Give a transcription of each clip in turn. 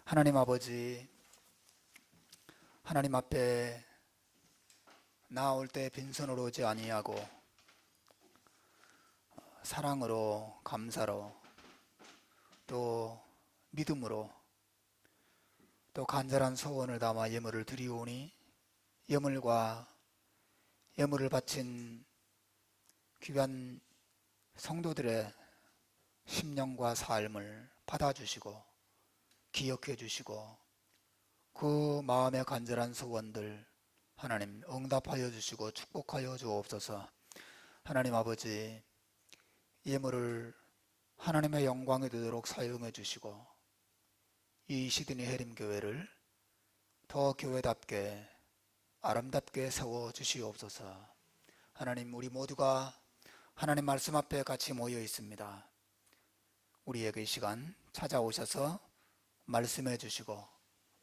하나님 아버지, 하나님 앞에 나아올 때 빈손으로 오지 아니하고 사랑으로, 감사로, 또 믿음으로, 또 간절한 소원을 담아 예물을 드리오니 예물과 예물을 바친 귀한 성도들의 심령과 삶을 받아주시고 기억해 주시고 그 마음의 간절한 소원들 하나님 응답하여 주시고 축복하여 주옵소서. 하나님 아버지, 예물을 하나님의 영광이 되도록 사용해 주시고 이 시드니 해림교회를 더 교회답게 아름답게 세워 주시옵소서. 하나님, 우리 모두가 하나님 말씀 앞에 같이 모여 있습니다. 우리에게 이 시간 찾아오셔서 말씀해 주시고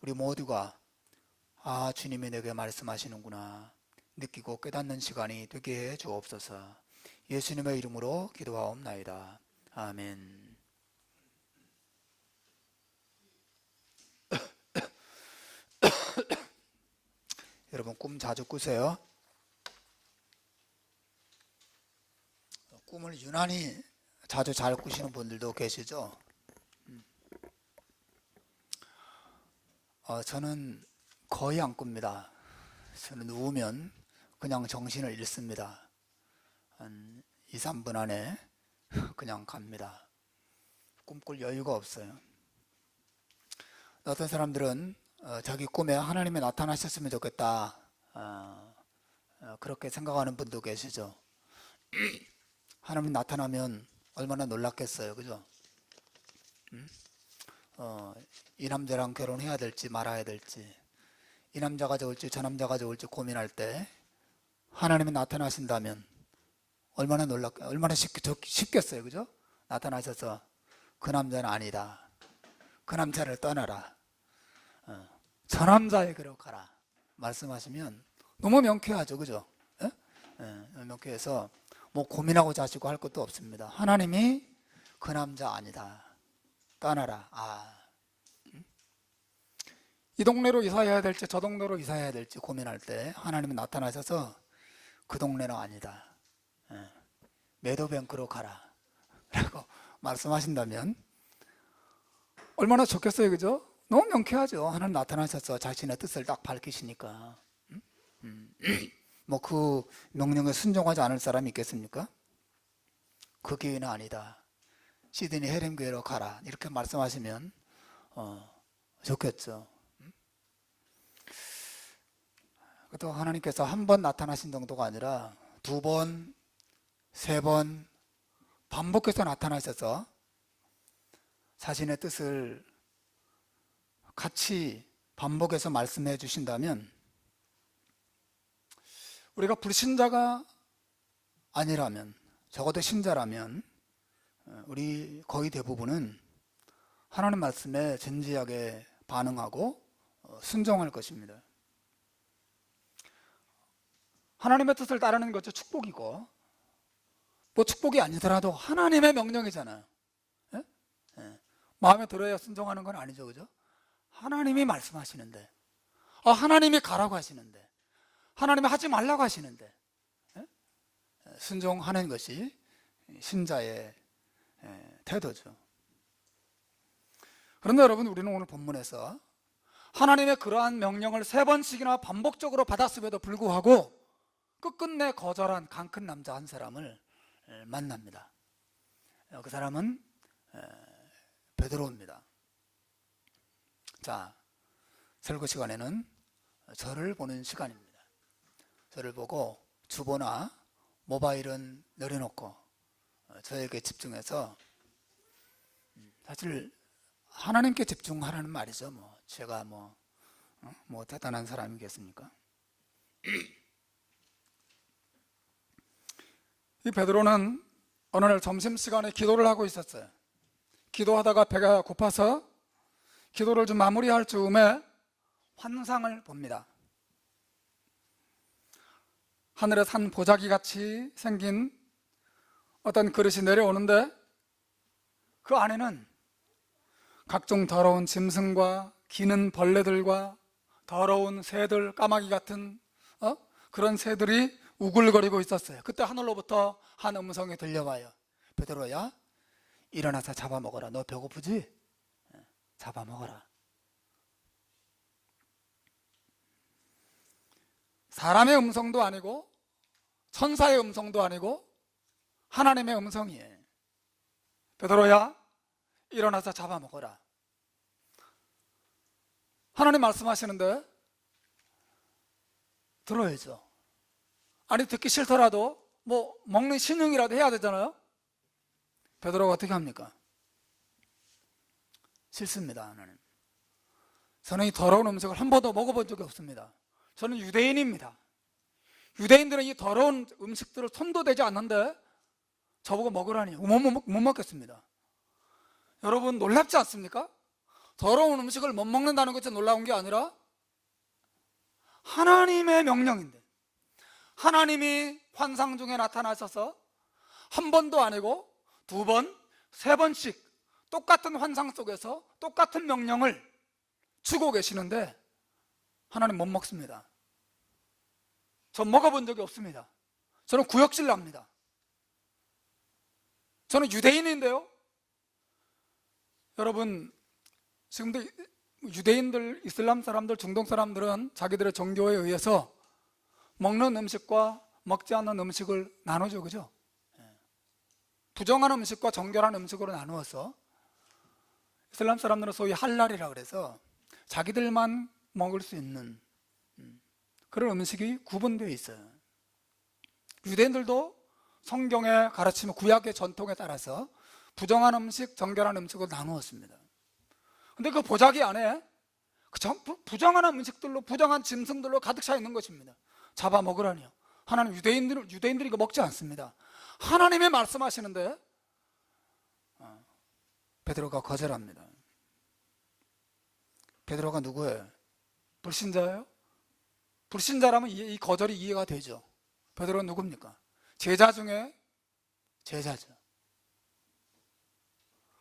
우리 모두가 주님이 내게 말씀하시는구나 느끼고 깨닫는 시간이 되게 해 주옵소서. 예수님의 이름으로 기도하옵나이다. 아멘. 여러분, 꿈 자주 꾸세요? 꿈을 유난히 자주 잘 꾸시는 분들도 계시죠? 저는 거의 안 꿉니다. 저는 누우면 그냥 정신을 잃습니다. 한 2, 3분 안에 그냥 갑니다. 꿈꿀 여유가 없어요. 어떤 사람들은 자기 꿈에 하나님이 나타나셨으면 좋겠다, 그렇게 생각하는 분도 계시죠. 하나님 나타나면 얼마나 놀랐겠어요, 그죠? 이 남자랑 결혼해야 될지 말아야 될지, 이 남자가 좋을지 저 남자가 좋을지 고민할 때 하나님이 나타나신다면 얼마나 얼마나 쉽겠어요, 그죠? 나타나셔서 그 남자는 아니다, 그 남자를 떠나라, 저 남자에게로 가라 말씀하시면 너무 명쾌하죠, 그죠? 명쾌해서 뭐 고민하고 자시고 할 것도 없습니다. 하나님이 그 남자 아니다, 떠나라. 이 동네로 이사해야 될지 저 동네로 이사해야 될지 고민할 때 하나님이 나타나셔서 그 동네는 아니다, 매도뱅크로 가라 라고 말씀하신다면 얼마나 좋겠어요, 그죠? 너무 명쾌하죠. 하나님 나타나셔서 자신의 뜻을 딱 밝히시니까. 뭐 그 명령에 순종하지 않을 사람이 있겠습니까? 그 교회는 아니다, 시드니 해림교회로 가라 이렇게 말씀하시면 좋겠죠. 또 하나님께서 한 번 나타나신 정도가 아니라 2번, 3번 반복해서 나타나셔서 자신의 뜻을 같이 반복해서 말씀해 주신다면 우리가 불신자가 아니라면, 적어도 신자라면 우리 거의 대부분은 하나님 말씀에 진지하게 반응하고 순종할 것입니다. 하나님의 뜻을 따르는 것도 축복이고, 뭐 축복이 아니더라도 하나님의 명령이잖아요. 마음에 들어야 순종하는 건 아니죠, 그죠? 하나님이 말씀하시는데, 하나님이 가라고 하시는데, 하나님이 하지 말라고 하시는데 순종하는 것이 신자의 태도죠. 그런데 여러분, 우리는 오늘 본문에서 하나님의 그러한 명령을 3번씩이나 반복적으로 받았음에도 불구하고 끝끝내 거절한 강 큰 남자 한 사람을 만납니다. 그 사람은 베드로입니다. 자, 설교 시간에는 저를 보는 시간입니다. 저를 보고 주보나 모바일은 내려놓고 저에게 집중해서, 사실 하나님께 집중하라는 말이죠. 제가 뭐 대단한 사람이겠습니까? 이 베드로는 어느 날 점심시간에 기도를 하고 있었어요. 기도하다가 배가 고파서 기도를 좀 마무리할 즈음에 환상을 봅니다. 하늘에 산 보자기 같이 생긴 어떤 그릇이 내려오는데 그 안에는 각종 더러운 짐승과 기는 벌레들과 더러운 새들, 까마귀 같은 그런 새들이 우글거리고 있었어요. 그때 하늘로부터 한 음성이 들려와요. 베드로야, 일어나서 잡아먹어라. 너 배고프지? 잡아먹어라. 사람의 음성도 아니고 천사의 음성도 아니고 하나님의 음성이에요. 베드로야, 일어나서 잡아먹어라. 하나님 말씀하시는데 들어야죠. 아니, 듣기 싫더라도 뭐 먹는 신용이라도 해야 되잖아요. 베드로가 어떻게 합니까? 싫습니다. 하나님, 저는 이 더러운 음식을 한 번도 먹어본 적이 없습니다. 저는 유대인입니다. 유대인들은 이 더러운 음식들을 손도 대지 않는데 저보고 먹으라니 못 먹겠습니다. 여러분, 놀랍지 않습니까? 더러운 음식을 못 먹는다는 것이 놀라운 게 아니라 하나님의 명령인데, 하나님이 환상 중에 나타나셔서 한 번도 아니고 두 번, 세 번씩 똑같은 환상 속에서 똑같은 명령을 주고 계시는데 하나님 못 먹습니다. 전 먹어본 적이 없습니다. 저는 구역질 납니다. 저는 유대인인데요. 여러분, 지금도 유대인들, 이슬람 사람들, 중동 사람들은 자기들의 종교에 의해서 먹는 음식과 먹지 않는 음식을 나누죠, 그죠? 부정한 음식과 정결한 음식으로 나누어서 이슬람 사람들은 소위 할랄이라 그래서 자기들만 먹을 수 있는 그런 음식이 구분되어 있어요. 유대인들도 성경의 가르침, 구약의 전통에 따라서 부정한 음식, 정결한 음식으로 나누었습니다. 근데 그 보자기 안에 부정한 음식들로, 부정한 짐승들로 가득 차 있는 것입니다. 잡아먹으라니요. 하나님, 유대인들이 이거 먹지 않습니다. 하나님이 말씀하시는데 베드로가 거절합니다. 베드로가 누구예요? 불신자예요? 불신자라면 이 거절이 이해가 되죠. 베드로는 누굽니까? 제자 중에 제자죠.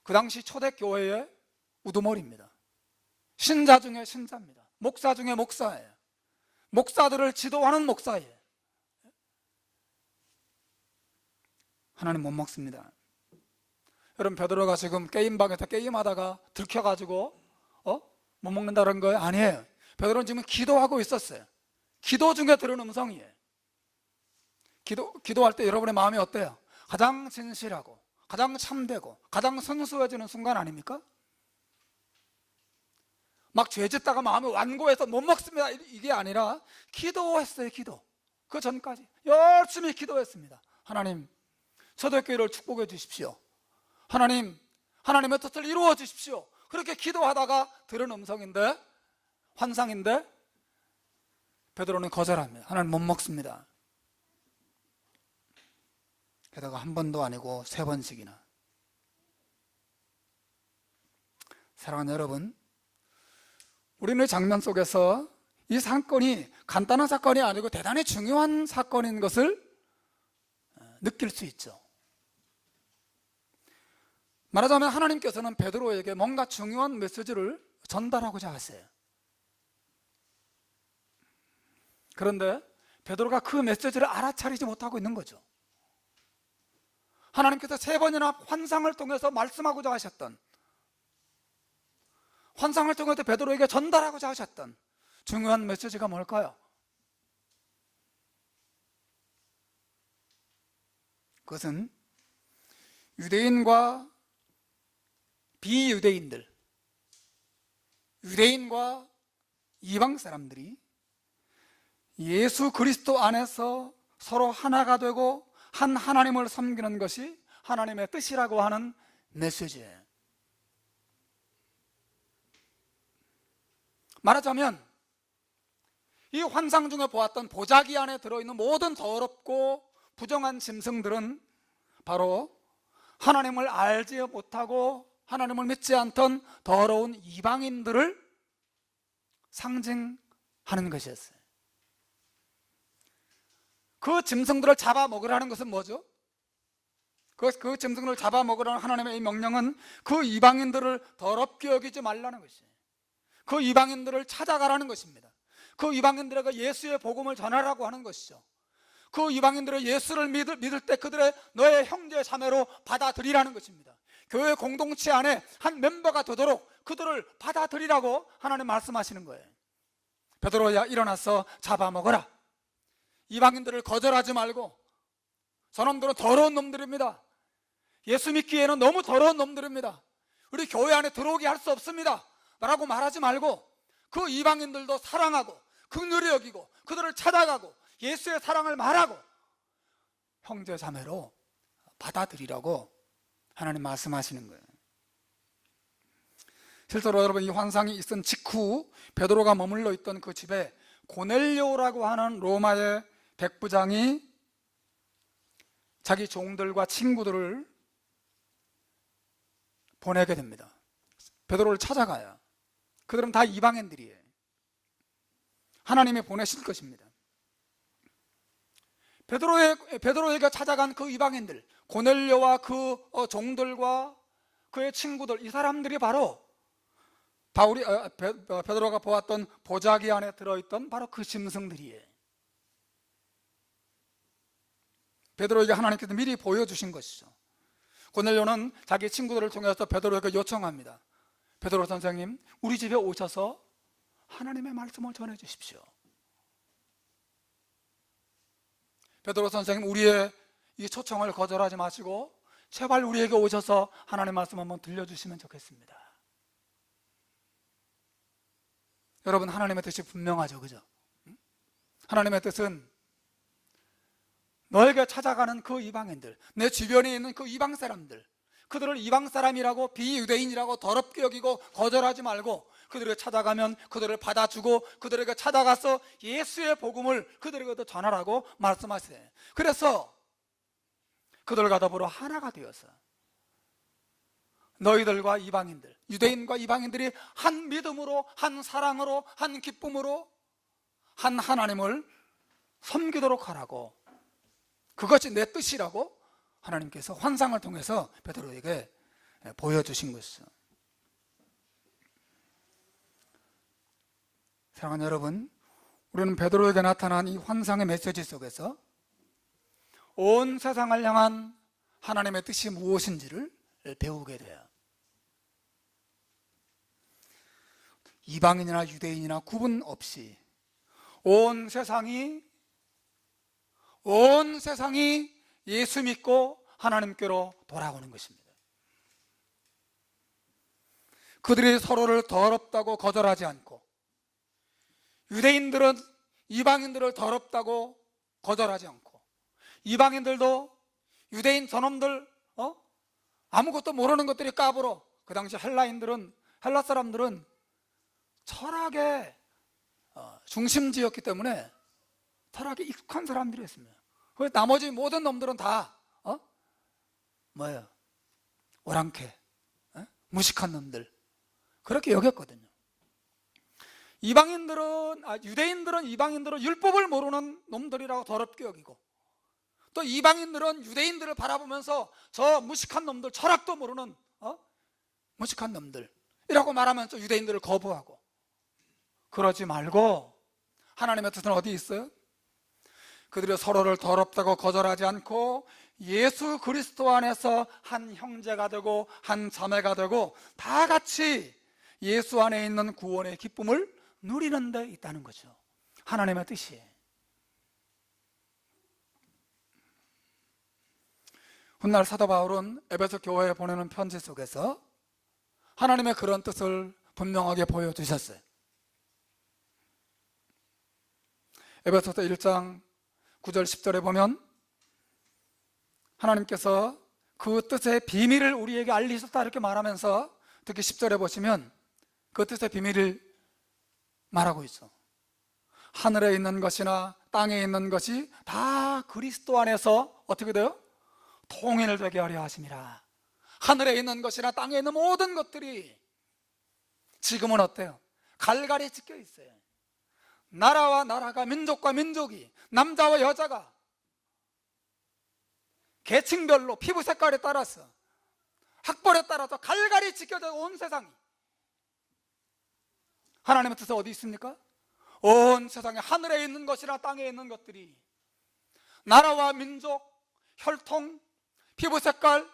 그 당시 초대교회의 우두머리입니다. 신자 중에 신자입니다. 목사 중에 목사예요. 목사들을 지도하는 목사예요. 하나님 못 먹습니다. 여러분, 베드로가 지금 게임방에서 게임하다가 들켜가지고 못 먹는다는 거예요? 아니에요. 베드로는 지금 기도하고 있었어요. 기도 중에 들은 음성이에요. 기도할 때 여러분의 마음이 어때요? 가장 진실하고 가장 참되고 가장 순수해지는 순간 아닙니까? 막 죄짓다가 마음이 완고해서 못 먹습니다, 이게 아니라 기도했어요. 기도. 그 전까지 열심히 기도했습니다. 하나님, 초대교회를 축복해 주십시오. 하나님, 하나님의 뜻을 이루어 주십시오. 그렇게 기도하다가 들은 음성인데, 환상인데 베드로는 거절합니다. 하나님, 못 먹습니다. 게다가 한 번도 아니고 세 번씩이나. 사랑하는 여러분, 우리는 장면 속에서 이 사건이 간단한 사건이 아니고 대단히 중요한 사건인 것을 느낄 수 있죠. 말하자면 하나님께서는 베드로에게 뭔가 중요한 메시지를 전달하고자 하세요. 그런데 베드로가 그 메시지를 알아차리지 못하고 있는 거죠. 하나님께서 세 번이나 환상을 통해서 말씀하고자 하셨던, 환상을 통해서 베드로에게 전달하고자 하셨던 중요한 메시지가 뭘까요? 그것은 유대인과 비유대인들, 유대인과 이방 사람들이 예수 그리스도 안에서 서로 하나가 되고 한 하나님을 섬기는 것이 하나님의 뜻이라고 하는 메시지예요. 말하자면 이 환상 중에 보았던 보자기 안에 들어있는 모든 더럽고 부정한 짐승들은 바로 하나님을 알지 못하고 하나님을 믿지 않던 더러운 이방인들을 상징하는 것이었어요. 그 짐승들을 잡아먹으라는 것은 뭐죠? 그 짐승을 잡아먹으라는 하나님의 이 명령은 그 이방인들을 더럽게 여기지 말라는 것이에요. 그 이방인들을 찾아가라는 것입니다. 그 이방인들에게 예수의 복음을 전하라고 하는 것이죠. 그 이방인들의 예수를 믿을 때 그들의 너의 형제 자매로 받아들이라는 것입니다. 교회 공동체 안에 한 멤버가 되도록 그들을 받아들이라고 하나님 말씀하시는 거예요. 베드로야, 일어나서 잡아먹어라. 이방인들을 거절하지 말고, 저놈들은 더러운 놈들입니다. 예수 믿기에는 너무 더러운 놈들입니다. 우리 교회 안에 들어오게 할 수 없습니다 라고 말하지 말고, 그 이방인들도 사랑하고 긍휼히 여기고 그들을 찾아가고 예수의 사랑을 말하고 형제 자매로 받아들이라고 하나님 말씀하시는 거예요. 실제로 여러분, 이 환상이 있은 직후 베드로가 머물러 있던 그 집에 고넬료라고 하는 로마의 백부장이 자기 종들과 친구들을 보내게 됩니다. 베드로를 찾아가요. 그들은 다 이방인들이에요. 하나님이 보내실 것입니다. 베드로에게 찾아간 그 이방인들, 고넬료와 그 종들과 그의 친구들, 이 사람들이 바로 베드로가 보았던 보자기 안에 들어있던 바로 그 짐승들이에요. 베드로에게 하나님께서 미리 보여주신 것이죠. 고넬료는 자기 친구들을 통해서 베드로에게 요청합니다. 베드로 선생님, 우리 집에 오셔서 하나님의 말씀을 전해 주십시오. 베드로 선생님, 우리의 이 초청을 거절하지 마시고 제발 우리에게 오셔서 하나님의 말씀 한번 들려주시면 좋겠습니다. 여러분, 하나님의 뜻이 분명하죠, 그죠? 하나님의 뜻은 너에게 찾아가는 그 이방인들, 내 주변에 있는 그 이방 사람들, 그들을 이방 사람이라고, 비유대인이라고 더럽게 여기고 거절하지 말고 그들을 찾아가면 그들을 받아주고 그들에게 찾아가서 예수의 복음을 그들에게도 전하라고 말씀하세요. 그래서 그들과 더불어 하나가 되어서 너희들과 이방인들, 유대인과 이방인들이 한 믿음으로, 한 사랑으로, 한 기쁨으로 한 하나님을 섬기도록 하라고, 그것이 내 뜻이라고 하나님께서 환상을 통해서 베드로에게 보여주신 것이죠. 사랑하는 여러분, 우리는 베드로에게 나타난 이 환상의 메시지 속에서 온 세상을 향한 하나님의 뜻이 무엇인지를 배우게 돼요. 이방인이나 유대인이나 구분 없이 온 세상이 예수 믿고 하나님께로 돌아오는 것입니다. 그들이 서로를 더럽다고 거절하지 않고, 유대인들은 이방인들을 더럽다고 거절하지 않고, 이방인들도 유대인 저놈들 아무것도 모르는 것들이 까불어. 그 당시 헬라 사람들은 철학의 중심지였기 때문에 철학에 익숙한 사람들이었습니다. 그래서 나머지 모든 놈들은 다 오랑캐, 무식한 놈들, 그렇게 여겼거든요. 유대인들은 이방인들은 율법을 모르는 놈들이라고 더럽게 여기고, 또 이방인들은 유대인들을 바라보면서 저 무식한 놈들, 철학도 모르는 무식한 놈들이라고 말하면서 유대인들을 거부하고, 그러지 말고 하나님의 뜻은 어디 있어요? 그들이 서로를 더럽다고 거절하지 않고 예수 그리스도 안에서 한 형제가 되고 한 자매가 되고 다 같이 예수 안에 있는 구원의 기쁨을 누리는 데 있다는 거죠. 하나님의 뜻이에요. 훗날 사도 바울은 에베소 교회에 보내는 편지 속에서 하나님의 그런 뜻을 분명하게 보여주셨어요. 에베소서 1장 9절 10절에 보면 하나님께서 그 뜻의 비밀을 우리에게 알리셨다 이렇게 말하면서, 특히 10절에 보시면 그 뜻의 비밀을 말하고 있어. 하늘에 있는 것이나 땅에 있는 것이 다 그리스도 안에서 어떻게 돼요? 통일되게 하려 하심이라. 하늘에 있는 것이나 땅에 있는 모든 것들이 지금은 어때요? 갈갈이 찢겨 있어요. 나라와 나라가, 민족과 민족이, 남자와 여자가 계층별로 피부 색깔에 따라서 학벌에 따라서 갈갈이 지켜져 온 세상이. 하나님의 뜻은 어디 있습니까? 온 세상에 하늘에 있는 것이나 땅에 있는 것들이 나라와 민족, 혈통, 피부 색깔,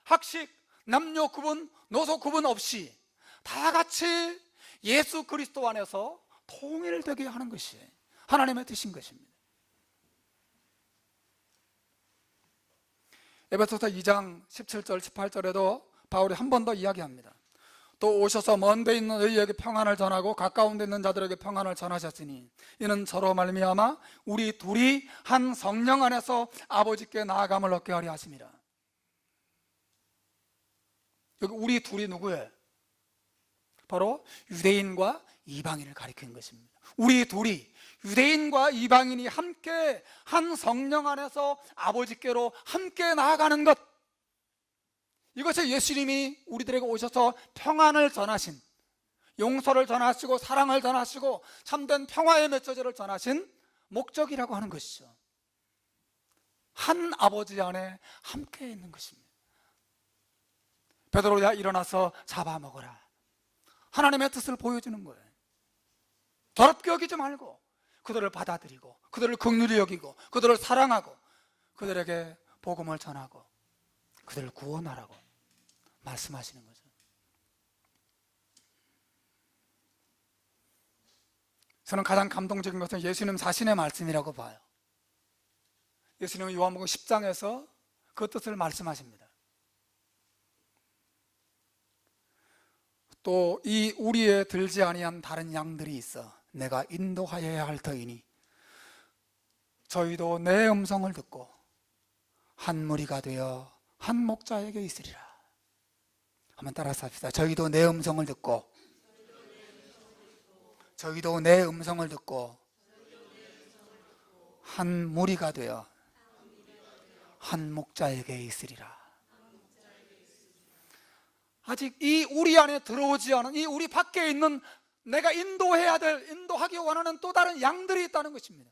학식, 남녀 구분, 노소 구분 없이 다 같이 예수 그리스도 안에서 통일되게 하는 것이 하나님의 뜻인 것입니다. 에베소서 2장 17절 18절에도 바울이 한 번 더 이야기합니다. 또 오셔서 먼 데 있는 너희에게 평안을 전하고 가까운 데 있는 자들에게 평안을 전하셨으니 이는 저로 말미암아 우리 둘이 한 성령 안에서 아버지께 나아감을 얻게 하려 하심이라. 여기 우리 둘이 누구예요? 바로 유대인과 이방인을 가리키는 것입니다. 우리 둘이 유대인과 이방인이 함께 한 성령 안에서 아버지께로 함께 나아가는 것, 이것이 예수님이 우리들에게 오셔서 평안을 전하신, 용서를 전하시고 사랑을 전하시고 참된 평화의 메시지를 전하신 목적이라고 하는 것이죠. 한 아버지 안에 함께 있는 것입니다. 베드로야 일어나서 잡아먹어라. 하나님의 뜻을 보여주는 거예요. 더럽게 여기지 말고 그들을 받아들이고 그들을 긍휼히 여기고 그들을 사랑하고 그들에게 복음을 전하고 그들을 구원하라고 말씀하시는 거죠. 저는 가장 감동적인 것은 예수님 자신의 말씀이라고 봐요. 예수님은 요한복음 10장에서 그 뜻을 말씀하십니다. 또 이 우리에 들지 아니한 다른 양들이 있어 내가 인도하여야 할 터이니 저희도 내 음성을 듣고 한 무리가 되어 한 목자에게 있으리라. 한번 따라서 합시다. 저희도 내 음성을 듣고 저희도 내 음성을 듣고 한 무리가 되어 한 목자에게 있으리라. 아직 이 우리 안에 들어오지 않은, 이 우리 밖에 있는 내가 인도해야 될, 인도하기 원하는 또 다른 양들이 있다는 것입니다.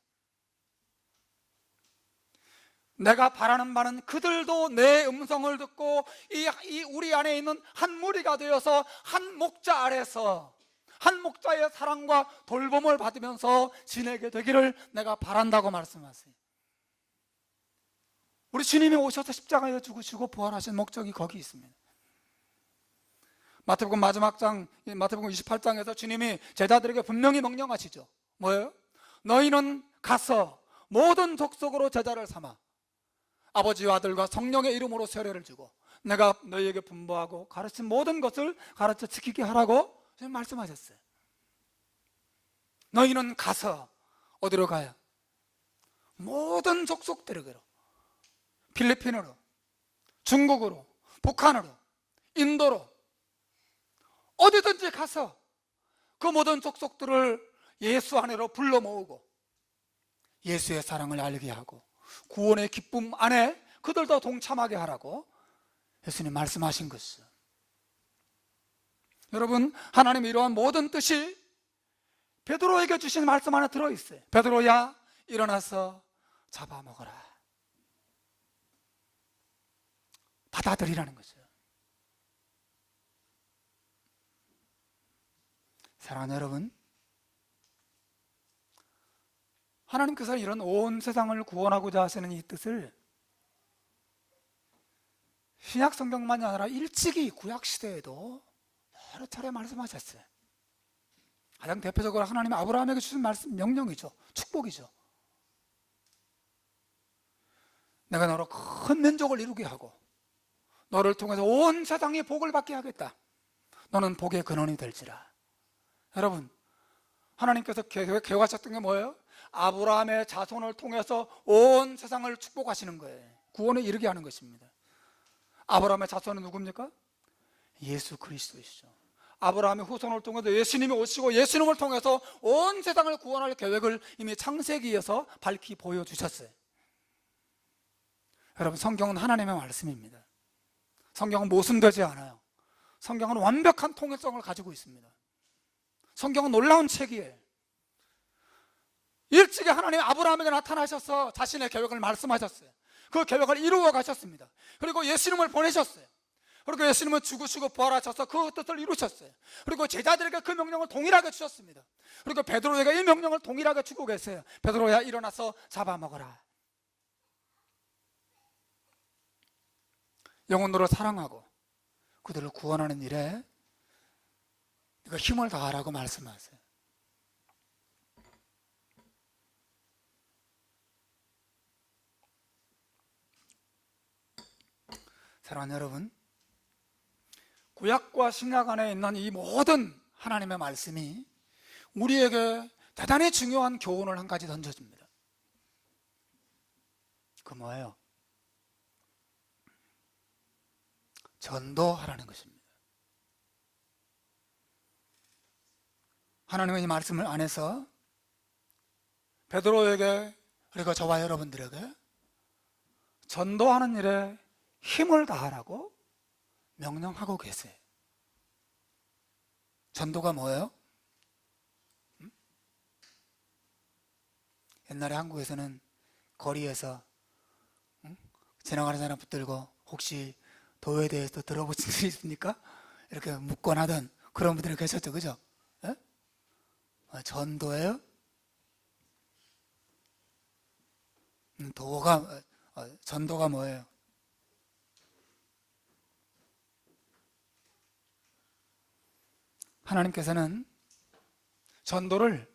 내가 바라는 바는 그들도 내 음성을 듣고 이 우리 안에 있는 한 무리가 되어서 한 목자 아래서 한 목자의 사랑과 돌봄을 받으면서 지내게 되기를 내가 바란다고 말씀하세요. 우리 주님이 오셔서 십자가에 죽으시고 부활하신 목적이 거기 있습니다. 마태복음 마지막 장, 마태복음 28장에서 주님이 제자들에게 분명히 명령하시죠. 뭐예요? 너희는 가서 모든 족속으로 제자를 삼아 아버지와 아들과 성령의 이름으로 세례를 주고 내가 너희에게 분부하고 가르친 모든 것을 가르쳐 지키게 하라고 주님 말씀하셨어요. 너희는 가서 어디로 가요? 모든 족속들에게로, 필리핀으로, 중국으로, 북한으로, 인도로 어디든지 가서 그 모든 족속들을 예수 안으로 불러 모으고 예수의 사랑을 알게 하고 구원의 기쁨 안에 그들도 동참하게 하라고 예수님 말씀하신 것이죠. 여러분, 하나님의 이러한 모든 뜻이 베드로에게 주신 말씀 안에 들어있어요. 베드로야 일어나서 잡아먹어라. 받아들이라는 거죠. 사랑하는 여러분, 하나님께서 이런 온 세상을 구원하고자 하시는 이 뜻을 신약 성경만이 아니라 일찍이 구약 시대에도 여러 차례 말씀하셨어요. 가장 대표적으로 하나님이 아브라함에게 주신 말씀, 명령이죠. 축복이죠. 내가 너로 큰 민족을 이루게 하고 너를 통해서 온 세상이 복을 받게 하겠다. 너는 복의 근원이 될지라. 여러분, 하나님께서 계획하셨던 게 뭐예요? 아브라함의 자손을 통해서 온 세상을 축복하시는 거예요. 구원에 이르게 하는 것입니다. 아브라함의 자손은 누굽니까? 예수 그리스도이시죠. 아브라함의 후손을 통해서 예수님이 오시고 예수님을 통해서 온 세상을 구원할 계획을 이미 창세기에서 밝히 보여주셨어요. 여러분, 성경은 하나님의 말씀입니다. 성경은 모순되지 않아요. 성경은 완벽한 통일성을 가지고 있습니다. 성경은 놀라운 책이에요. 일찍이 하나님 아브라함에게 나타나셔서 자신의 계획을 말씀하셨어요. 그 계획을 이루어 가셨습니다. 그리고 예수님을 보내셨어요. 그리고 예수님은 죽으시고 부활하셔서 그 뜻을 이루셨어요. 그리고 제자들에게 그 명령을 동일하게 주셨습니다. 그리고 베드로에게 이 명령을 동일하게 주고 계세요. 베드로야, 일어나서 잡아먹어라. 영혼들을 사랑하고 그들을 구원하는 일에 네가 힘을 다하라고 말씀하세요. 사랑하는 여러분, 구약과 신약 안에 있는 이 모든 하나님의 말씀이 우리에게 대단히 중요한 교훈을 한 가지 던져줍니다. 그 뭐예요? 전도하라는 것입니다. 하나님의 이 말씀을 안에서 베드로에게 그리고 저와 여러분들에게 전도하는 일에 힘을 다하라고 명령하고 계세요. 전도가 뭐예요? 옛날에 한국에서는 거리에서 지나가는 사람 붙들고 혹시 도에 대해서 들어보신 적 있습니까? 이렇게 묻곤 하던 그런 분들이 계셨죠, 그죠? 예? 전도예요? 전도가 뭐예요? 하나님께서는 전도를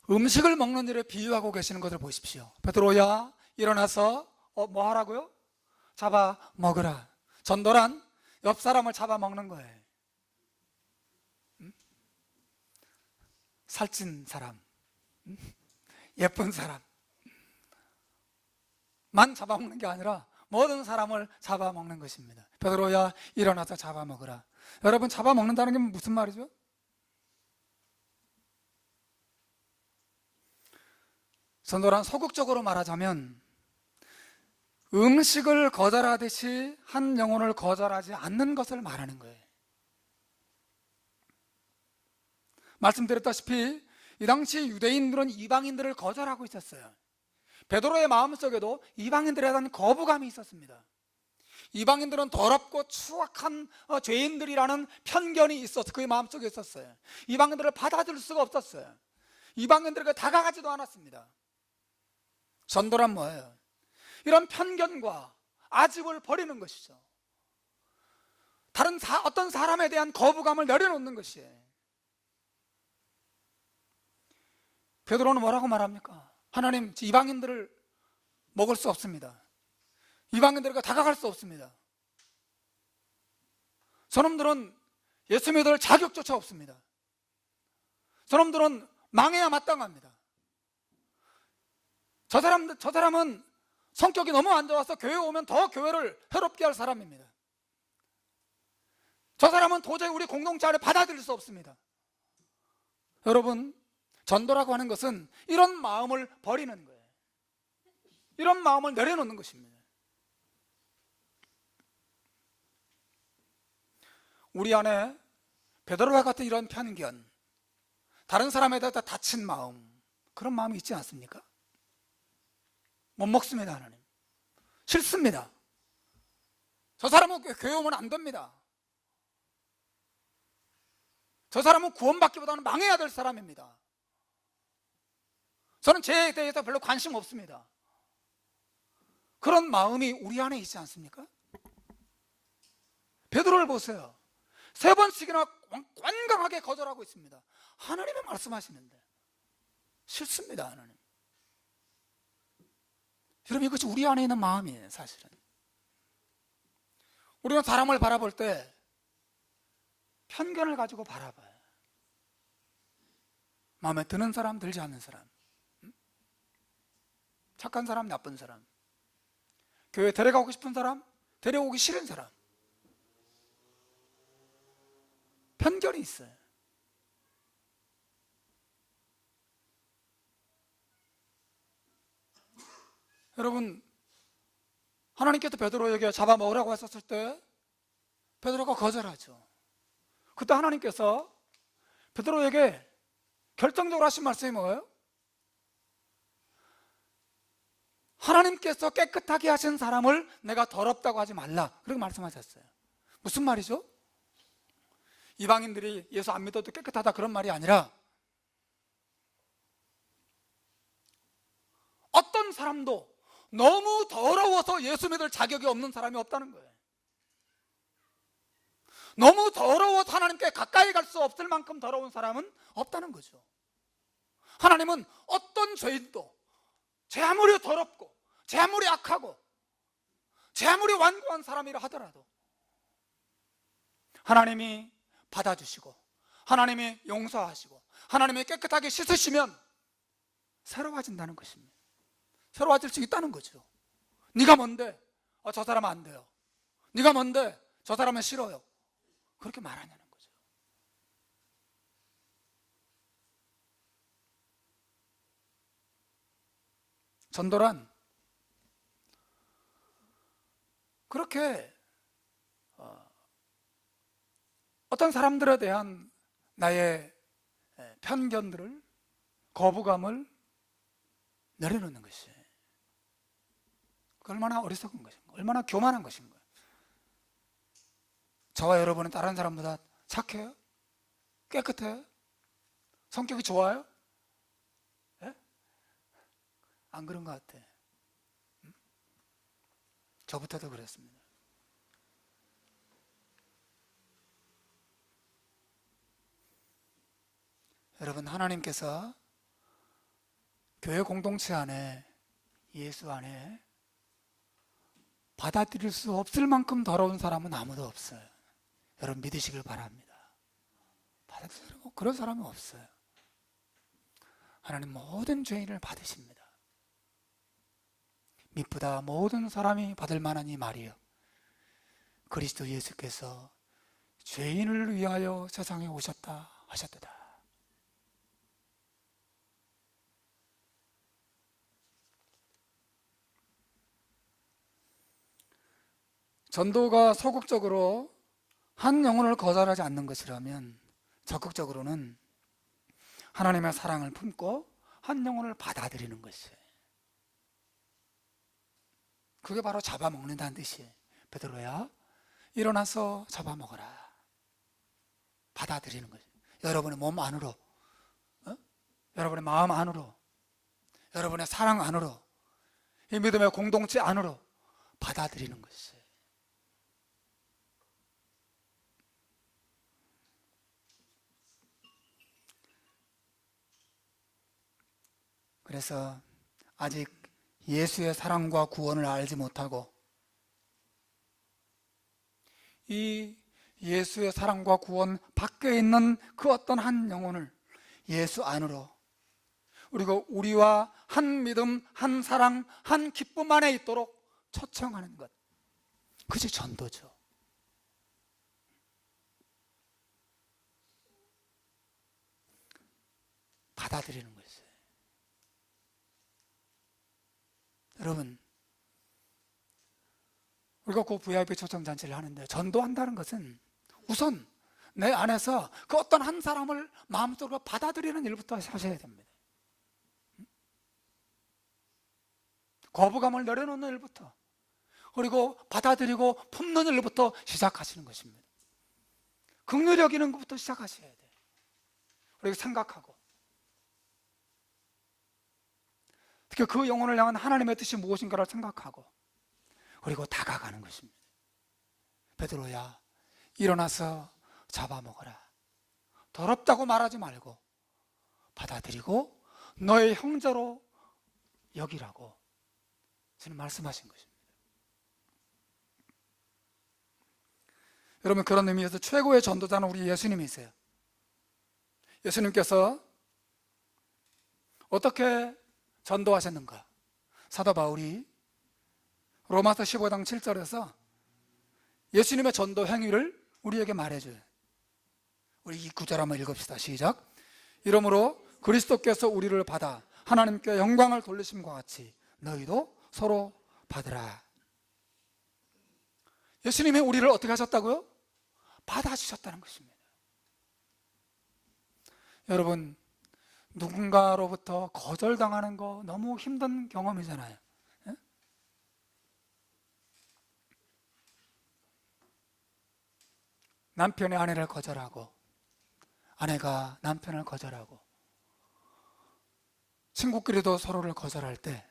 음식을 먹는 일에 비유하고 계시는 것을 보십시오. 베드로야, 일어나서 뭐 하라고요? 잡아 먹으라. 전도란 옆 사람을 잡아 먹는 거예요. 살찐 사람, 예쁜 사람만 잡아먹는 게 아니라 모든 사람을 잡아먹는 것입니다. 베드로야, 일어나서 잡아먹으라. 여러분, 잡아먹는다는 게 무슨 말이죠? 전도란 소극적으로 말하자면 음식을 거절하듯이 한 영혼을 거절하지 않는 것을 말하는 거예요. 말씀드렸다시피 이 당시 유대인들은 이방인들을 거절하고 있었어요. 베드로의 마음속에도 이방인들에 대한 거부감이 있었습니다. 이방인들은 더럽고 추악한 죄인들이라는 편견이 있어서 그의 마음속에 있었어요. 이방인들을 받아들일 수가 없었어요. 이방인들에게 다가가지도 않았습니다. 전도란 뭐예요? 이런 편견과 아집을 버리는 것이죠. 어떤 사람에 대한 거부감을 내려놓는 것이에요. 베드로는 뭐라고 말합니까? 하나님, 이방인들을 먹을 수 없습니다. 이방인들에게 다가갈 수 없습니다. 저놈들은 예수 믿을 자격조차 없습니다. 저놈들은 망해야 마땅합니다. 저 사람은 성격이 너무 안 좋아서 교회 오면 더 교회를 해롭게 할 사람입니다. 저 사람은 도저히 우리 공동체 안에 받아들일 수 없습니다. 여러분, 전도라고 하는 것은 이런 마음을 버리는 거예요. 이런 마음을 내려놓는 것입니다. 우리 안에 베드로와 같은 이런 편견, 다른 사람에 대해 다친 마음, 그런 마음이 있지 않습니까? 못 먹습니다. 하나님, 싫습니다. 저 사람은 교회 오면 안 됩니다. 저 사람은 구원받기보다는 망해야 될 사람입니다. 저는 죄에 대해서 별로 관심 없습니다. 그런 마음이 우리 안에 있지 않습니까? 베드로를 보세요. 3번씩이나 완강하게 거절하고 있습니다. 하나님이 말씀하시는데 싫습니다. 하나님. 여러분, 이것이 우리 안에 있는 마음이에요. 사실은 우리는 사람을 바라볼 때 편견을 가지고 바라봐요. 마음에 드는 사람, 들지 않는 사람, 착한 사람, 나쁜 사람, 교회 데려가고 싶은 사람, 데려오기 싫은 사람, 편견이 있어요. 여러분, 하나님께서 베드로에게 잡아먹으라고 하셨을 때 베드로가 거절하죠. 그때 하나님께서 베드로에게 결정적으로 하신 말씀이 뭐예요? 하나님께서 깨끗하게 하신 사람을 내가 더럽다고 하지 말라, 그렇게 말씀하셨어요. 무슨 말이죠? 이방인들이 예수 안 믿어도 깨끗하다, 그런 말이 아니라 어떤 사람도 너무 더러워서 예수 믿을 자격이 없는 사람이 없다는 거예요. 너무 더러워서 하나님께 가까이 갈 수 없을 만큼 더러운 사람은 없다는 거죠. 하나님은 어떤 죄인도 제 아무리 더럽고 제 아무리 악하고 제 아무리 완고한 사람이라 하더라도 하나님이 받아주시고 하나님이 용서하시고 하나님이 깨끗하게 씻으시면 새로워진다는 것입니다. 새로워질 수 있다는 거죠. 네가 뭔데? 저 사람은 안 돼요. 네가 뭔데? 저 사람은 싫어요. 그렇게 말하냐는 거죠. 전도란 그렇게 어떤 사람들에 대한 나의 편견들을, 거부감을 내려놓는 것이 얼마나 어리석은 것인가, 얼마나 교만한 것인가. 저와 여러분은 다른 사람보다 착해요? 깨끗해요? 성격이 좋아요? 예? 안 그런 것 같아. 저부터도 그랬습니다. 여러분, 하나님께서 교회 공동체 안에, 예수 안에 받아들일 수 없을 만큼 더러운 사람은 아무도 없어요. 여러분 믿으시길 바랍니다. 받아들이고 그런 사람은 없어요. 하나님 모든 죄인을 받으십니다. 미쁘다 모든 사람이 받을 만한 이 말이요, 그리스도 예수께서 죄인을 위하여 세상에 오셨다 하셨도다. 전도가 소극적으로 한 영혼을 거절하지 않는 것이라면 적극적으로는 하나님의 사랑을 품고 한 영혼을 받아들이는 것이에요. 그게 바로 잡아먹는다는 뜻이에요. 베드로야, 일어나서 잡아먹어라. 받아들이는 거죠. 여러분의 몸 안으로, 여러분의 마음 안으로, 여러분의 사랑 안으로, 이 믿음의 공동체 안으로 받아들이는 것이에요. 그래서 아직 예수의 사랑과 구원을 알지 못하고 이 예수의 사랑과 구원 밖에 있는 그 어떤 한 영혼을 예수 안으로, 그리고 우리와 한 믿음, 한 사랑, 한 기쁨 안에 있도록 초청하는 것, 그것이 전도죠. 받아들이는 것이에요. 여러분, 우리가 그 VIP 초청잔치를 하는데 전도한다는 것은 우선 내 안에서 그 어떤 한 사람을 마음속으로 받아들이는 일부터 하셔야 됩니다. 거부감을 내려놓는 일부터, 그리고 받아들이고 품는 일부터 시작하시는 것입니다. 긍휼히 여기는 것부터 시작하셔야 돼요. 그리고 생각하고, 특히 그 영혼을 향한 하나님의 뜻이 무엇인가를 생각하고, 그리고 다가가는 것입니다. 베드로야, 일어나서 잡아먹어라. 더럽다고 말하지 말고 받아들이고 너의 형제로 여기라고 저는 말씀하신 것입니다. 여러분, 그런 의미에서 최고의 전도자는 우리 예수님이세요. 예수님께서 어떻게 전도하셨는가? 사도 바울이 로마서 15장 7절에서 예수님의 전도 행위를 우리에게 말해줘요. 우리 이 구절 한번 읽읍시다. 시작. 이러므로 그리스도께서 우리를 받아 하나님께 영광을 돌리심과 같이 너희도 서로 받으라. 예수님이 우리를 어떻게 하셨다고요? 받아주셨다는 것입니다. 여러분, 누군가로부터 거절당하는 거 너무 힘든 경험이잖아요. 예? 남편이 아내를 거절하고 아내가 남편을 거절하고 친구끼리도 서로를 거절할 때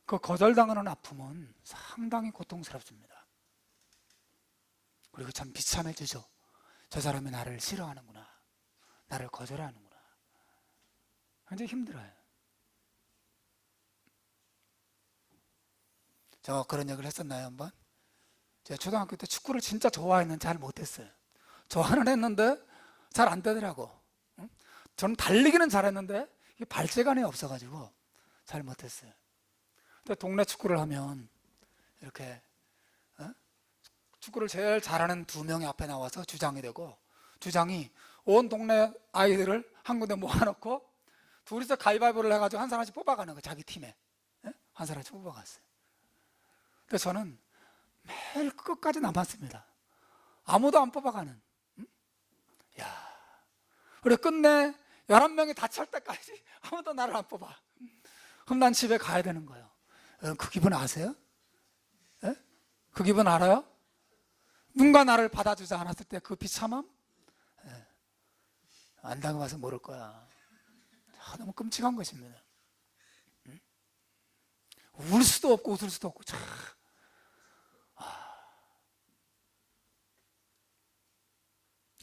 그 거절당하는 아픔은 상당히 고통스럽습니다. 그리고 참 비참해지죠. 저 사람이 나를 싫어하는구나, 나를 거절하는구나. 굉장히 힘들어요. 저 그런 얘기를 했었나요 한번? 제가 초등학교 때 축구를 진짜 좋아했는데 잘 못했어요. 좋아는 했는데 잘 안 되더라고. 저는 달리기는 잘했는데 발재간이 없어가지고 잘 못했어요. 근데 동네 축구를 하면 이렇게 축구를 제일 잘하는 두 명이 앞에 나와서 주장이 되고, 주장이 온 동네 아이들을 한 군데 모아놓고 둘이서 가위바위보를 해가지고 한 사람씩 뽑아가는 거예요. 자기 팀에 한 사람씩 뽑아갔어요. 근데 저는 매일 끝까지 남았습니다. 아무도 안 뽑아가는. 야, 그래 끝내 11명이 다 찰 때까지 아무도 나를 안 뽑아. 그럼 난 집에 가야 되는 거예요. 여러분 그 기분 아세요? 예? 그 기분 알아요? 누군가 나를 받아주지 않았을 때 그 비참함? 예. 안 당해봐서 모를 거야. 너무 끔찍한 것입니다. 울 수도 없고 웃을 수도 없고 참.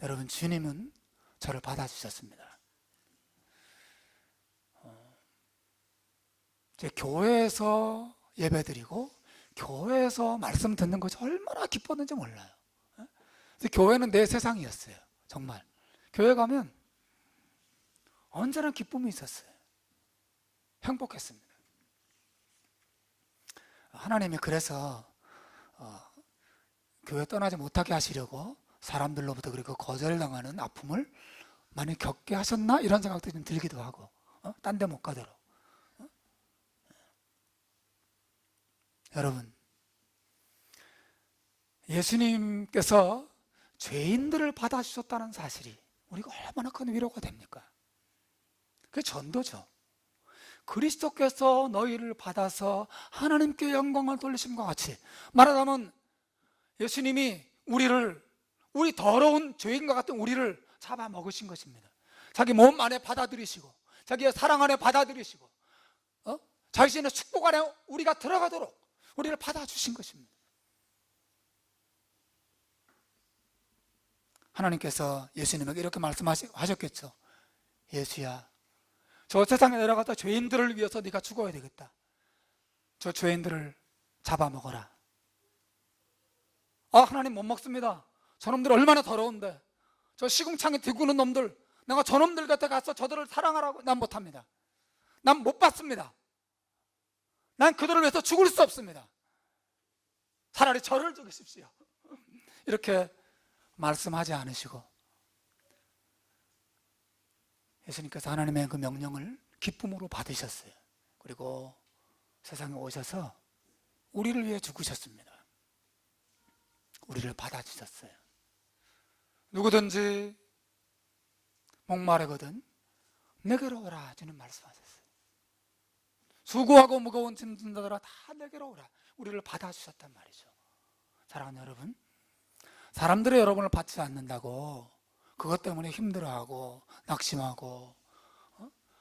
여러분 주님은 저를 받아주셨습니다. 제 교회에서 예배드리고 교회에서 말씀 듣는 것이 얼마나 기뻤는지 몰라요. 교회는 내 세상이었어요. 정말 교회 가면 언제나 기쁨이 있었어요. 행복했습니다. 하나님이 그래서 교회 떠나지 못하게 하시려고 사람들로부터 그리고 거절당하는 아픔을 많이 겪게 하셨나 이런 생각도 좀 들기도 하고, 딴 데 못 가도록. 여러분 예수님께서 죄인들을 받아주셨다는 사실이 우리가 얼마나 큰 위로가 됩니까? 그게 전도죠. 그리스도께서 너희를 받아서 하나님께 영광을 돌리심과 같이, 말하자면 예수님이 우리 더러운 죄인과 같은 우리를 잡아먹으신 것입니다. 자기 몸 안에 받아들이시고 자기의 사랑 안에 받아들이시고 자신의 축복 안에 우리가 들어가도록 우리를 받아주신 것입니다. 하나님께서 예수님에게 이렇게 말씀하셨겠죠. 예수야, 저 세상에 내려가서 죄인들을 위해서 네가 죽어야 되겠다. 저 죄인들을 잡아먹어라. 하나님 못 먹습니다. 저놈들 얼마나 더러운데, 저 시궁창에 들구는 놈들, 내가 저놈들 곁에 가서 저들을 사랑하라고 난 못합니다. 난 못 받습니다. 난 그들을 위해서 죽을 수 없습니다. 차라리 저를 죽이십시오. 이렇게 말씀하지 않으시고 예수님께서 하나님의 그 명령을 기쁨으로 받으셨어요. 그리고 세상에 오셔서 우리를 위해 죽으셨습니다. 우리를 받아주셨어요. 누구든지 목마르거든 내게로 오라 주는 말씀하셨어요. 수고하고 무거운 짐 진 자들아 다 내게로 오라. 우리를 받아주셨단 말이죠. 사랑하는 여러분, 사람들이 여러분을 받지 않는다고 그것 때문에 힘들어하고 낙심하고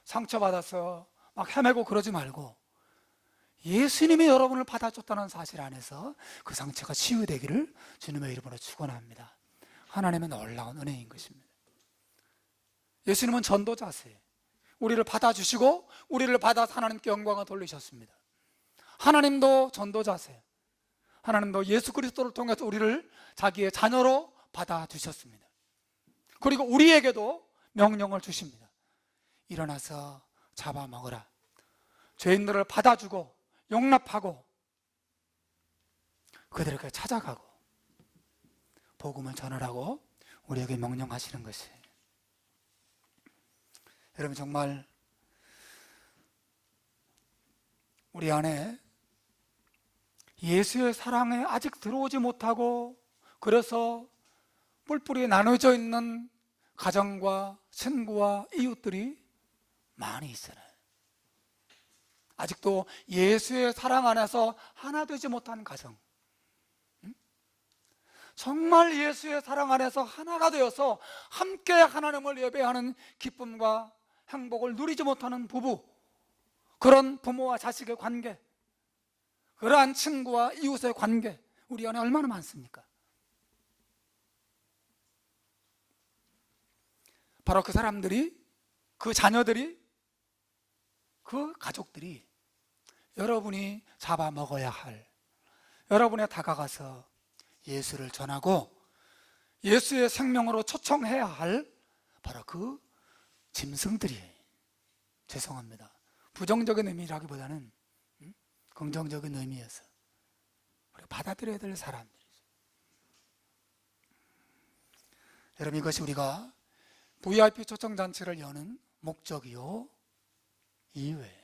상처받아서 막 헤매고 그러지 말고, 예수님이 여러분을 받아줬다는 사실 안에서 그 상처가 치유되기를 주님의 이름으로 축원합니다. 하나님의 놀라운 은혜인 것입니다. 예수님은 전도자세요. 우리를 받아주시고 우리를 받아서 하나님께 영광을 돌리셨습니다. 하나님도 전도자세요. 하나님도 예수 그리스도를 통해서 우리를 자기의 자녀로 받아주셨습니다. 그리고 우리에게도 명령을 주십니다. 일어나서 잡아먹으라. 죄인들을 받아주고 용납하고 그들에게 찾아가고 복음을 전하라고 우리에게 명령하시는 것이에요. 여러분 정말 우리 안에 예수의 사랑에 아직 들어오지 못하고 그래서 뿔뿔이 나눠져 있는 가정과 친구와 이웃들이 많이 있어요. 아직도 예수의 사랑 안에서 하나 되지 못한 가정, 정말 예수의 사랑 안에서 하나가 되어서 함께 하나님을 예배하는 기쁨과 행복을 누리지 못하는 부부, 그런 부모와 자식의 관계, 그러한 친구와 이웃의 관계, 우리 안에 얼마나 많습니까? 바로 그 사람들이, 그 자녀들이, 그 가족들이 여러분이 잡아먹어야 할, 여러분에 다가가서 예수를 전하고 예수의 생명으로 초청해야 할 바로 그 짐승들이에요. 죄송합니다. 부정적인 의미라기보다는 긍정적인 의미에서 우리가 받아들여야 될 사람들이죠. 여러분, 이것이 우리가 VIP 초청잔치를 여는 목적이요 이유예요.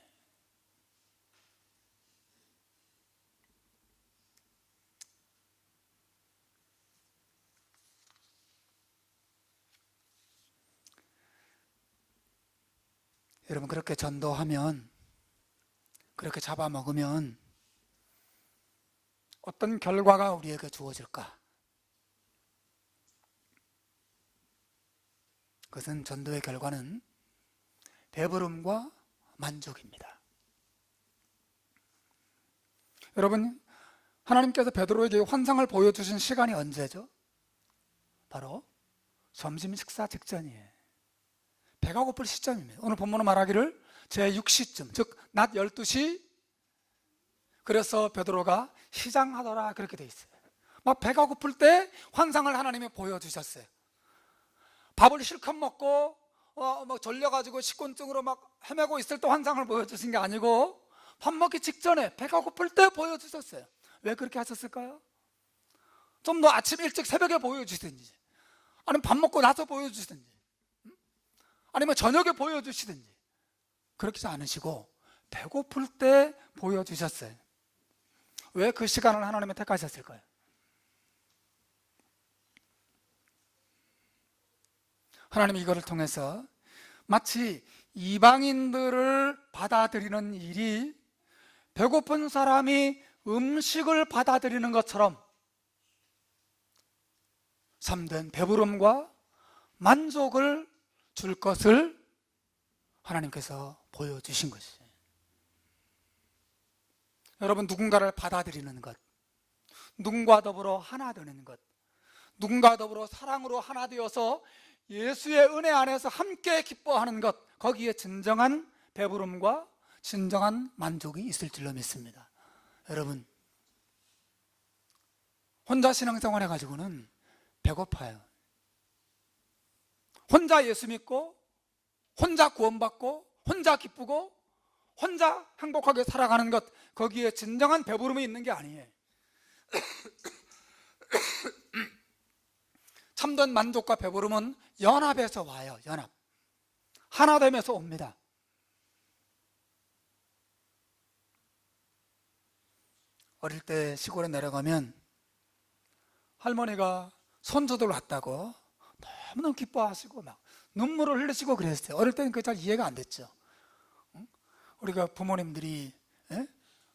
여러분, 그렇게 전도하면, 그렇게 잡아먹으면 어떤 결과가 우리에게 주어질까? 그것은, 전도의 결과는 배부름과 만족입니다. 여러분, 하나님께서 베드로에게 환상을 보여주신 시간이 언제죠? 바로 점심 식사 직전이에요. 배가 고플 시점입니다. 오늘 본문은 말하기를 제6시쯤, 즉 낮 12시. 그래서 베드로가 시장하더라, 그렇게 돼 있어요. 막 배가 고플 때 환상을 하나님이 보여주셨어요. 밥을 실컷 먹고 막 졸려가지고 식곤증으로 막 헤매고 있을 때 환상을 보여주신 게 아니고 밥 먹기 직전에 배가 고플 때 보여주셨어요. 왜 그렇게 하셨을까요? 좀 더 아침 일찍 새벽에 보여주시든지, 아니면 밥 먹고 나서 보여주시든지, 아니면 저녁에 보여주시든지, 그렇지 않으시고 배고플 때 보여주셨어요. 왜 그 시간을 하나님이 택하셨을까요? 하나님이 이거를 통해서 마치 이방인들을 받아들이는 일이 배고픈 사람이 음식을 받아들이는 것처럼 참된 배부름과 만족을 줄 것을 하나님께서 보여주신 것이에요. 여러분, 누군가를 받아들이는 것, 누군가 더불어 하나 되는 것, 누군가 더불어 사랑으로 하나 되어서 예수의 은혜 안에서 함께 기뻐하는 것, 거기에 진정한 배부름과 진정한 만족이 있을 줄로 믿습니다. 여러분, 혼자 신앙생활 해가지고는 배고파요. 혼자 예수 믿고, 혼자 구원받고, 혼자 기쁘고, 혼자 행복하게 살아가는 것, 거기에 진정한 배부름이 있는 게 아니에요. 참된 만족과 배부름은 연합에서 와요. 연합, 하나됨에서 옵니다. 어릴 때 시골에 내려가면 할머니가 손주들 왔다고 너무너무 기뻐하시고 막 눈물을 흘리시고 그랬어요. 어릴 때는 그게 잘 이해가 안 됐죠. 우리가 부모님들이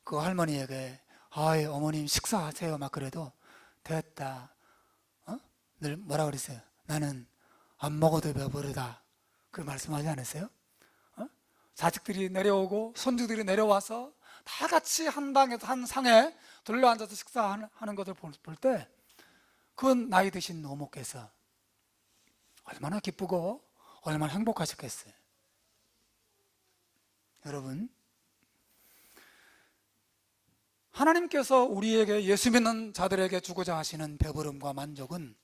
그 할머니에게 아이 어머님 식사하세요 막 그래도 됐다, 늘 뭐라 그랬어요? 나는 안 먹어도 배부르다, 그 말씀하지 않으세요? 자식들이 내려오고 손주들이 내려와서 다 같이 한 방에서 한 상에 둘러앉아서 식사하는 것을 볼 때 그 나이 드신 노모께서 얼마나 기쁘고 얼마나 행복하셨겠어요. 여러분, 하나님께서 우리에게, 예수 믿는 자들에게 주고자 하시는 배부름과 만족은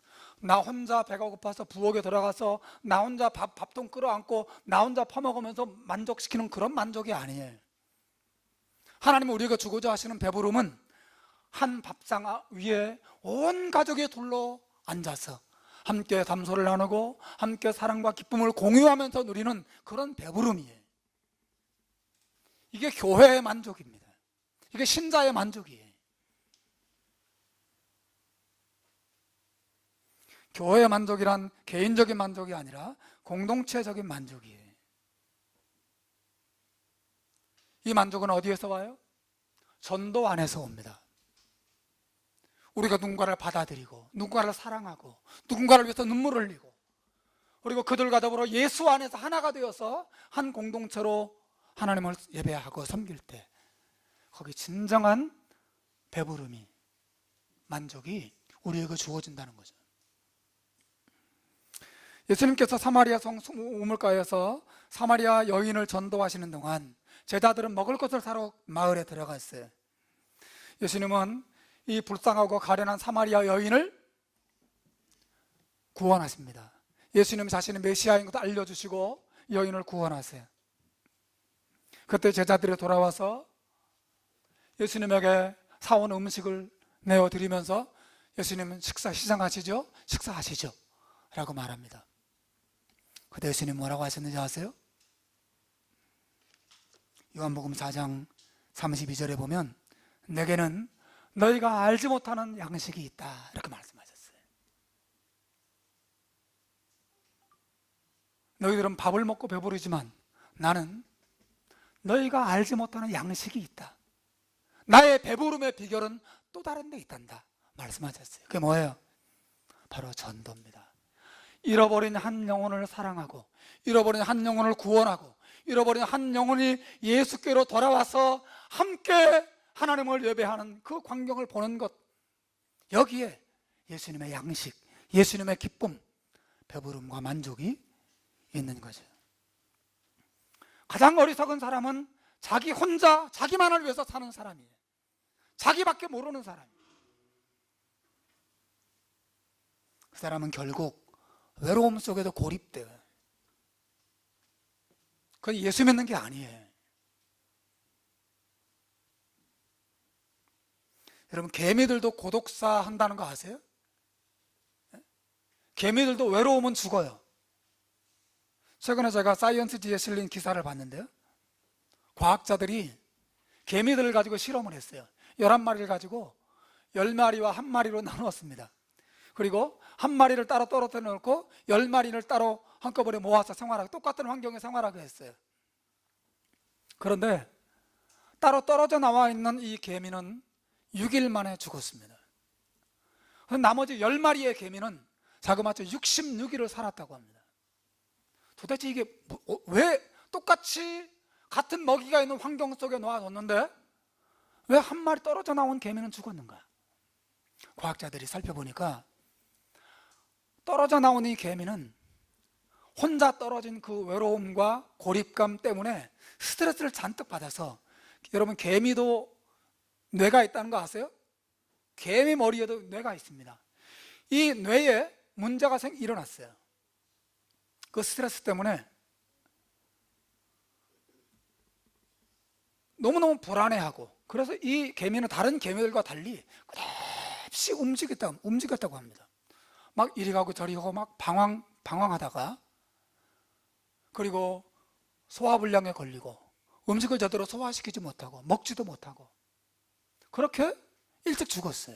나 혼자 배가 고파서 부엌에 들어가서 나 혼자 밥통 끌어안고 나 혼자 퍼먹으면서 만족시키는 그런 만족이 아니에요. 하나님이 우리에게 주고자 하시는 배부름은 한 밥상 위에 온 가족이 둘러 앉아서 함께 담소를 나누고 함께 사랑과 기쁨을 공유하면서 누리는 그런 배부름이에요. 이게 교회의 만족입니다. 이게 신자의 만족이에요. 교회의 만족이란 개인적인 만족이 아니라 공동체적인 만족이에요. 이 만족은 어디에서 와요? 전도 안에서 옵니다. 우리가 누군가를 받아들이고 누군가를 사랑하고 누군가를 위해서 눈물을 흘리고 그리고 그들과 더불어 예수 안에서 하나가 되어서 한 공동체로 하나님을 예배하고 섬길 때 거기 진정한 배부름이, 만족이 우리에게 주어진다는 거죠. 예수님께서 사마리아 성 우물가에서 사마리아 여인을 전도하시는 동안 제자들은 먹을 것을 사러 마을에 들어갔어요. 예수님은 이 불쌍하고 가련한 사마리아 여인을 구원하십니다. 예수님 자신이 메시아인 것을 알려주시고 여인을 구원하세요. 그때 제자들이 돌아와서 예수님에게 사온 음식을 내어드리면서 예수님은 시장하시죠? 식사하시죠? 라고 말합니다. 그때 예수님 뭐라고 하셨는지 아세요? 요한복음 4장 32절에 보면 내게는 너희가 알지 못하는 양식이 있다 이렇게 말씀하셨어요. 너희들은 밥을 먹고 배부르지만 나는 너희가 알지 못하는 양식이 있다. 나의 배부름의 비결은 또 다른 데 있단다 말씀하셨어요. 그게 뭐예요? 바로 전도입니다. 잃어버린 한 영혼을 사랑하고 잃어버린 한 영혼을 구원하고 잃어버린 한 영혼이 예수께로 돌아와서 함께 하나님을 예배하는 그 광경을 보는 것, 여기에 예수님의 양식, 예수님의 기쁨, 배부름과 만족이 있는 거죠. 가장 어리석은 사람은 자기 혼자 자기만을 위해서 사는 사람이에요. 자기밖에 모르는 사람이에요. 그 사람은 결국 외로움 속에도 고립돼요. 그건 예수 믿는 게 아니에요. 여러분, 개미들도 고독사 한다는 거 아세요? 개미들도 외로우면 죽어요. 최근에 제가 사이언스지에 실린 기사를 봤는데요, 과학자들이 개미들을 가지고 실험을 했어요. 11마리를 가지고 10마리와 1마리로 나누었습니다. 그리고 1마리를 따로 떨어뜨려 놓고 10마리를 따로 한꺼번에 모아서 생활하고, 똑같은 환경에 생활하게 했어요. 그런데 따로 떨어져 나와 있는 이 개미는 6일 만에 죽었습니다. 나머지 10마리의 개미는 자그마치 66일을 살았다고 합니다. 도대체 이게 왜 똑같이 같은 먹이가 있는 환경 속에 놓아뒀는데 왜 한 마리 떨어져 나온 개미는 죽었는가? 과학자들이 살펴보니까 떨어져 나온 이 개미는 혼자 떨어진 그 외로움과 고립감 때문에 스트레스를 잔뜩 받아서, 여러분 개미도 뇌가 있다는 거 아세요? 개미 머리에도 뇌가 있습니다. 이 뇌에 문제가 일어났어요. 그 스트레스 때문에 너무너무 불안해하고, 그래서 이 개미는 다른 개미들과 달리 끝없이 움직였다고 합니다. 막 이리 가고 저리 가고 막 방황하다가, 그리고 소화불량에 걸리고 음식을 제대로 소화시키지 못하고 먹지도 못하고 그렇게 일찍 죽었어요.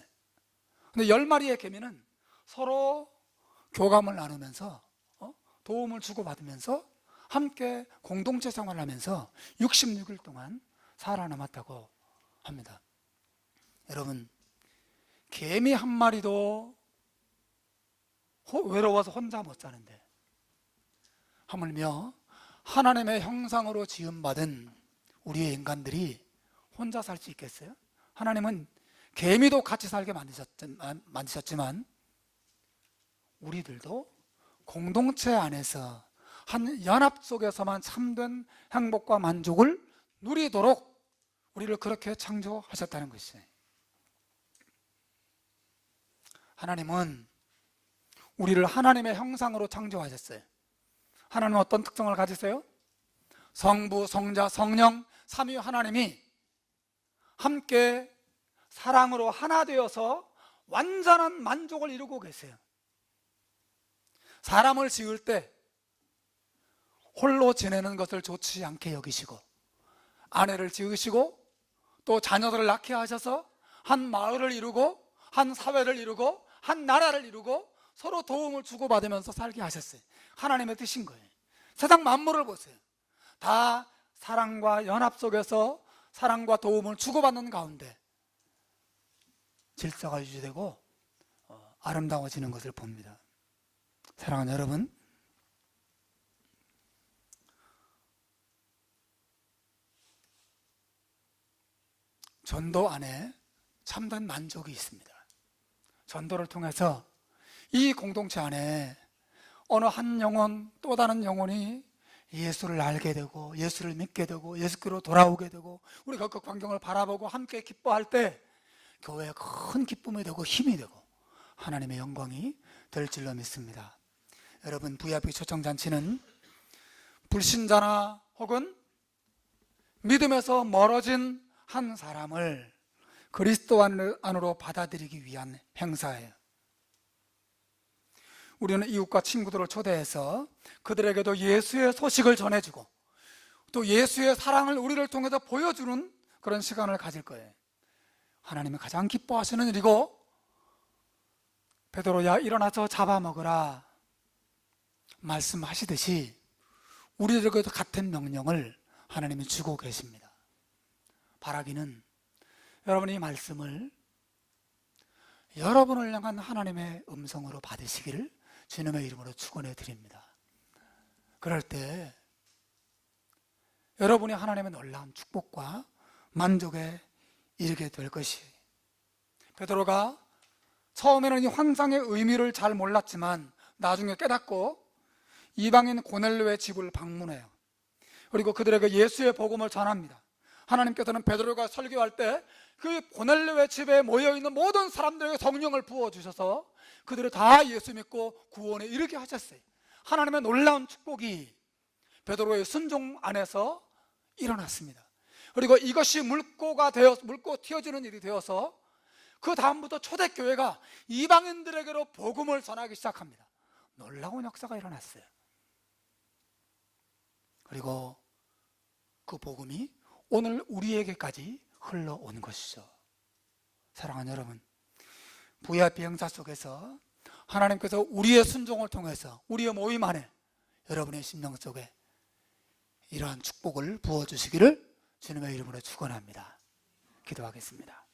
근데 10마리의 개미는 서로 교감을 나누면서 도움을 주고받으면서 함께 공동체 생활을 하면서 66일 동안 살아남았다고 합니다. 여러분, 개미 한 마리도 외로워서 혼자 못 사는데 하물며 하나님의 형상으로 지음받은 우리의 인간들이 혼자 살 수 있겠어요? 하나님은 개미도 같이 살게 만드셨지만 우리들도 공동체 안에서 한 연합 속에서만 참된 행복과 만족을 누리도록 우리를 그렇게 창조하셨다는 것이에요. 하나님은 우리를 하나님의 형상으로 창조하셨어요. 하나님은 어떤 특성을 가지세요? 성부, 성자, 성령, 삼위 하나님이 함께 사랑으로 하나 되어서 완전한 만족을 이루고 계세요. 사람을 지을 때 홀로 지내는 것을 좋지 않게 여기시고, 아내를 지으시고 또 자녀들을 낳게 하셔서 한 마을을 이루고 한 사회를 이루고 한 나라를 이루고 서로 도움을 주고받으면서 살게 하셨어요. 하나님의 뜻인 거예요. 세상 만물을 보세요. 다 사랑과 연합 속에서 사랑과 도움을 주고받는 가운데 질서가 유지되고 아름다워지는 것을 봅니다. 사랑하는 여러분, 전도 안에 참된 만족이 있습니다. 전도를 통해서 이 공동체 안에 어느 한 영혼 또 다른 영혼이 예수를 알게 되고 예수를 믿게 되고 예수께로 돌아오게 되고 우리가 그 광경을 바라보고 함께 기뻐할 때 교회에 큰 기쁨이 되고 힘이 되고 하나님의 영광이 될 줄로 믿습니다. 여러분, VIP 초청잔치는 불신자나 혹은 믿음에서 멀어진 한 사람을 그리스도 안으로 받아들이기 위한 행사예요. 우리는 이웃과 친구들을 초대해서 그들에게도 예수의 소식을 전해주고 또 예수의 사랑을 우리를 통해서 보여주는 그런 시간을 가질 거예요. 하나님이 가장 기뻐하시는 일이고, 베드로야 일어나서 잡아먹으라 말씀하시듯이 우리들에게도 같은 명령을 하나님이 주고 계십니다. 바라기는 여러분이 이 말씀을 여러분을 향한 하나님의 음성으로 받으시기를 주님의 이름으로 축원해 드립니다. 그럴 때 여러분이 하나님의 놀라운 축복과 만족에 이르게 될 것이에요. 베드로가 처음에는 이 환상의 의미를 잘 몰랐지만 나중에 깨닫고 이방인 고넬료의 집을 방문해요. 그리고 그들에게 예수의 복음을 전합니다. 하나님께서는 베드로가 설교할 때 그 고넬료의 집에 모여있는 모든 사람들에게 성령을 부어주셔서 그들을 다 예수 믿고 구원에 이르게 하셨어요. 하나님의 놀라운 축복이 베드로의 순종 안에서 일어났습니다. 그리고 이것이 물고 튀어지는 일이 되어서 그 다음부터 초대교회가 이방인들에게로 복음을 전하기 시작합니다. 놀라운 역사가 일어났어요. 그리고 그 복음이 오늘 우리에게까지 흘러온 것이죠. 사랑하는 여러분, VIP 행사 속에서 하나님께서 우리의 순종을 통해서 우리의 모임 안에 여러분의 심령 속에 이러한 축복을 부어주시기를 주님의 이름으로 축원합니다. 기도하겠습니다.